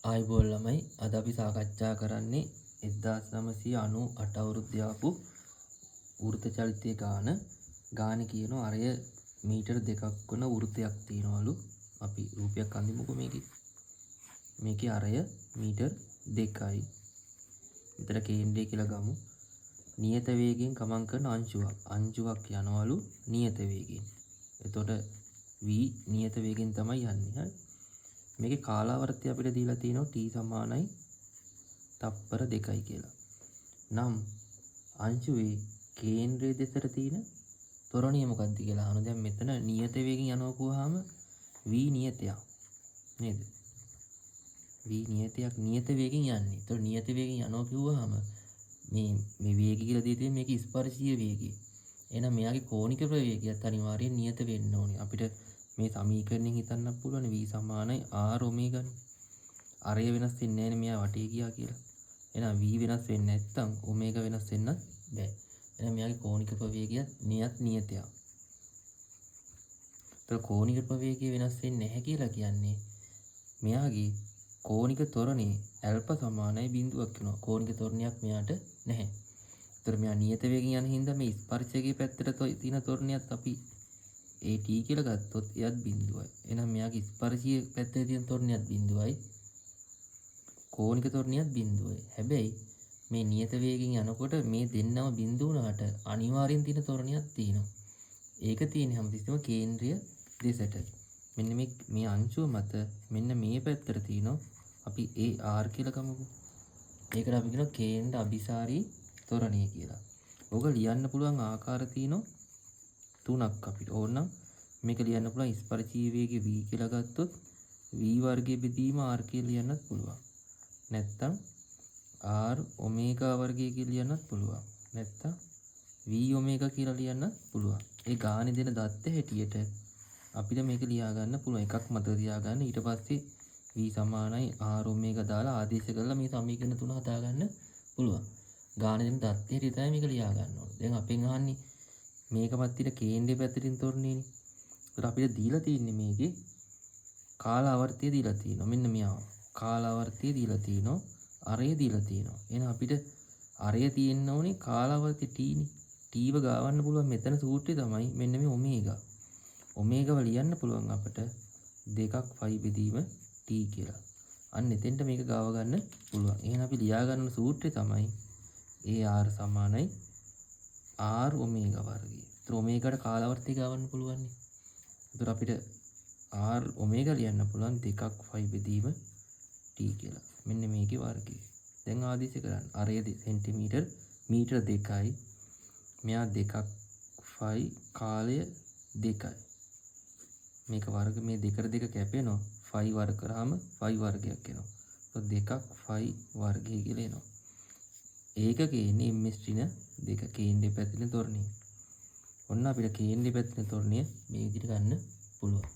ආයිබෝල් ළමයි අද අපි සාකච්ඡා කරන්නේ 1998 අවුරුද්දේ ආපු වෘත්ත චලිතයේ ගාන කියනවා අරය මීටර 2ක් වන වෘත්තයක් තියනවලු. අපි රූපයක් අඳිමුකෝ මේකේ අරය මීටර 2යි. විතර කේන්ද්‍රය කියලා ගමු. නියත වේගයෙන් ගමන් කරන අංශුවක් යනවලු නියත වේගයෙන්. එතකොට v නියත වේගයෙන් තමයි යන්නේ. හරි. මේකේ කාලාවර්තය අපිට දීලා තියෙනවා t සමානයි තප්පර 2යි කියලා. නම් අංශුවේ කේන්ද්‍රයේ දෙසට තියෙන ත්වරණය මොකක්ද කියලා අහනවා. දැන් මෙතන නියත වේගයෙන් යනවා කියවහම v නියතයක් නේද? v නියතයක් නියත වේගයෙන් යන්නේ. ඒතකොට නියත වේගයෙන් යනවා කිව්වහම මේ වේගය කියලා දී තියෙන්නේ මේකේ ස්පර්ශීය වේගය. එහෙනම් මෙයාගේ කෝණික ප්‍රවේගයත් අනිවාර්යෙන් නියත වෙන්න ඕනේ. අපිට මේ සමීකරණයෙන් හිතන්නත් පුළුවන් v සමානයි r ඔමේගා නේ. අරය වෙනස් වෙන්නේ නැහැ නේ මෙයා වටේ ගියා කියලා. එහෙනම් v වෙනස් වෙන්නේ නැත්නම් ඔමේගා වෙනස් වෙන්නත් බෑ. එහෙනම් මෙයාගේ කෝණික ප්‍රවේගයත් නියතයක්. ඒතර කෝණික ප්‍රවේගය වෙනස් වෙන්නේ නැහැ කියලා කියන්නේ මෙයාගේ කෝණික ත්වරණේ ඇල්ෆා සමානයි බිඳුවක් වෙනවා. කෝණික ත්වරණයක් මෙයාට නැහැ. ඒතර මෙයා නියත වේගයෙන් යන හින්දා මේ ස්පර්ශකයේ පැත්තට තියෙන ත්වරණයත් අපි ඒ t කියලා ගත්තොත් එයත් බිඳුවයි. එහෙනම් මෙයාගේ ස්පර්ශීය පැත්තේ තියෙන ත්වරණයත් බිඳුවයි. කෝණික ත්වරණයත් බිඳුවයි. හැබැයි මේ නියත වේගයෙන් යනකොට මේ දෙන්නම බිඳු වුණාට අනිවාර්යෙන් තියෙන ත්වරණයක් තියෙනවා. ඒක තියෙන්නේ හැමතිස්සෙම කේන්ද්‍රය දෙසට. මෙන්න මේ අංශුව මත මෙන්න මේ පැත්තට තියෙනවා අපි AR කියලා ගමුකෝ. ඒකට අපි කියනවා කේන්ද්‍ර අභිසාරී ත්වරණය කියලා. ඕක ලියන්න පුළුවන් ආකාර තියෙනවා තුනක් අපිට. ඕනනම් මේක ලියන්න පුළුවන් ස්පර්ශීය වේගය v කියලා ගත්තොත් v වර්ගයේ බෙදීම r කියලා ලියන්නත් පුළුවන්. නැත්තම් r ඔමේගා වර්ගය කියලා ලියන්නත් පුළුවන්. නැත්තම් v ඔමේගා කියලා ලියන්නත් පුළුවන්. ඒ ගානේ දෙන දත්ත හැටියට අපිට මේක ලියා ගන්න පුළුවන්. එකක් මතක තියාගන්න. ඊට පස්සේ v සමානයි r ඔමේගා දාලා ආදේශ කරලා මේ සමීකරණ තුන හදා ගන්න පුළුවන්. ගානේ දෙන දත්ත හැටියට තමයි මේක ලියා ගන්න ඕනේ. දැන් අපෙන් අහන්නේ මේකවත් තියෙන කේන්ද්‍රයේ පැත්තටින් තොරණේනේ. ඒත් අපිට දීලා තියෙන්නේ මේකේ කාලාවර්තය දීලා තියෙනවා. මෙන්න මෙයා කාලාවර්තය දීලා තියෙනවා. අරය දීලා තියෙනවා. එහෙනම් අපිට අරය තියෙන්න ඕනේ කාලාවර්තය t නේ. tව ගාවන්න පුළුවන් මෙතන සූත්‍රය තමයි මෙන්න මේ ඔමේගා. ඔමේගාව ලියන්න පුළුවන් අපිට 2ක් pi බෙදීම t කියලා. අන්න එතෙන්ට මේක ගාව ගන්න පුළුවන්. එහෙනම් අපි ලියා ගන්න සූත්‍රය තමයි ar සමානයි r ඔමේගා වර්ගය. ඒතර ඔමේගාට කාලාවර්තය ගාවන්න පුළුවන් නේ. ඒතර අපිට r ඔමේගා ලියන්න පුළුවන් 2ක් pi බෙදීම t කියලා. මෙන්න මේකේ වර්ගය. දැන් ආදේශ කරන්න. අරය සෙන්ටිමීටර් මීටර 2යි. මෙයා 2ක් pi කාලය 2යි. මේක වර්ග මේ දෙකට දෙක කැපෙනවා. pi වර්ග කරාම pi වර්ගයක් එනවා. ඒක 2ක් pi වර්ගය කියලා එනවා. ඒකකේ ඉන්නේ ms ඍණ 2 කේන්ද්‍රයේ පැත්තේ තොරණිය. ඔන්න අපිට කේන්ද්‍රයේ පැත්තේ තොරණිය මේ විදිහට ගන්න පුළුවන්.